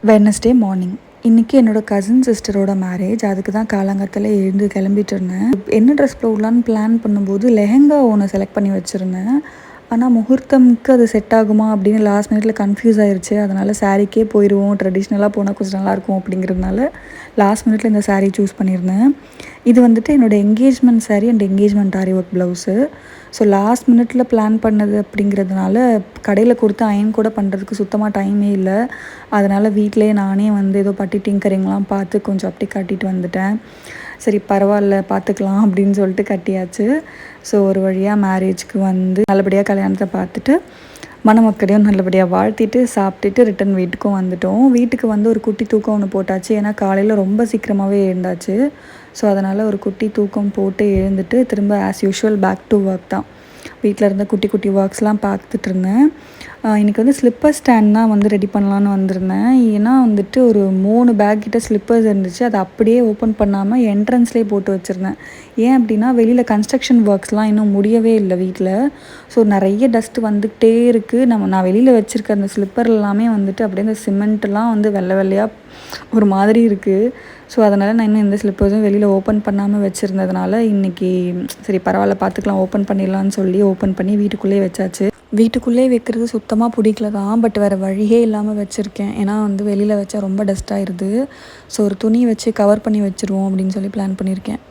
Wednesday morning இன்றைக்கி என்னோடய cousin சிஸ்டரோட marriage. அதுக்கு தான் காலங்காத்தில் எழுந்து கிளம்பிட்டு இருந்தேன். என்ன ட்ரெஸ் போடலான்னு பிளான் பண்ணும்போது லெஹெங்கா ஒன்று செலக்ட் பண்ணி வச்சுருந்தேன். ஆனால் முகூர்த்தம்க்கு அது செட் ஆகுமா அப்படின்னு லாஸ்ட் மினிட்ல கன்ஃபியூஸ் ஆயிடுச்சு. அதனால் சாரீக்கே போயிடுவோம், ட்ரெடிஷ்னலாக போனால் கொஞ்சம் நல்லாயிருக்கும் அப்படிங்கிறதுனால லாஸ்ட் மினிட்ல இந்த சாரீ சூஸ் பண்ணியிருந்தேன். இது வந்துட்டு என்னோடய engagement sari and engagement aari work blouse. So last மினிட்ல பிளான் பண்ணது அப்படிங்கிறதுனால கடையில் கொடுத்து அயன் கூட பண்ணுறதுக்கு சுத்தமாக டைமே இல்லை. அதனால் வீட்டிலே நானே வந்து ஏதோ பட்டி டிங்கரிங்லாம் பார்த்து கொஞ்சம் அப்படி கட்டிட்டு வந்துட்டேன். சரி பரவாயில்ல பார்த்துக்கலாம் அப்படின்னு சொல்லிட்டு கட்டியாச்சு. ஸோ ஒரு வழியாக மேரேஜ்க்கு வந்து நல்லபடியாக கல்யாணத்தை பார்த்துட்டு மணமக்களையும் நல்லபடியாக வாழ்த்திட்டு சாப்பிட்டுட்டு ரிட்டன் வீட்டுக்கும் வந்துட்டோம். வீட்டுக்கு வந்து ஒரு குட்டி தூக்கம் ஒன்று போட்டாச்சு. ஏன்னா காலையில் ரொம்ப சீக்கிரமாகவே எழுந்தாச்சு. ஸோ அதனால் ஒரு குட்டி தூக்கம் போட்டு எழுந்துட்டு திரும்ப as usual back to work தான். வீட்டில் இருந்த குட்டி குட்டி ஒர்க்ஸ்லாம் பார்த்துட்டு இருந்தேன். இன்றைக்கி வந்து ஸ்லிப்பர் ஸ்டாண்ட் தான் வந்து ரெடி பண்ணலான்னு வந்திருந்தேன். ஏன்னா வந்துட்டு ஒரு 3 பேக் கிட்ட ஸ்லிப்பர்ஸ் இருந்துச்சு. அதை அப்படியே ஓப்பன் பண்ணாமல் என்ட்ரன்ஸ்லேயே போட்டு வச்சுருந்தேன். ஏன் அப்படின்னா வெளியில் கன்ஸ்ட்ரக்ஷன் ஒர்க்ஸ்லாம் இன்னும் முடியவே இல்லை வீட்டில். ஸோ நிறைய டஸ்ட்டு வந்துக்கிட்டே இருக்குது. நான் வெளியில் வச்சுருக்க அந்த ஸ்லிப்பர் எல்லாமே வந்துட்டு அப்படியே இந்த சிமெண்ட்லாம் வந்து வெள்ளை வெள்ளையாக ஒரு மாதிரி இருக்குது. ஸோ அதனால் நான் இன்னும் எந்த ஸ்லிப்பர்ஸும் வெளியில் ஓப்பன் பண்ணாமல் வச்சுருந்ததுனால இன்றைக்கி சரி பரவாயில்ல பார்த்துக்கலாம் ஓப்பன் பண்ணிடலான்னு சொல்லி ஓப்பன் பண்ணி வீட்டுக்குள்ளேயே வச்சாச்சு. வீட்டுக்குள்ளே வைக்கிறது சுத்தமாக பிடிக்கல தான், பட் வேறு வழியே இல்லாமல் வச்சுருக்கேன். ஏன்னா வந்து வெளியில் வச்சா ரொம்ப டஸ்ட் ஆயிடுது. ஸோ ஒரு துணி வச்சு கவர் பண்ணி வச்சுருவோம் அப்படின்னு சொல்லி பிளான் பண்ணியிருக்கேன்.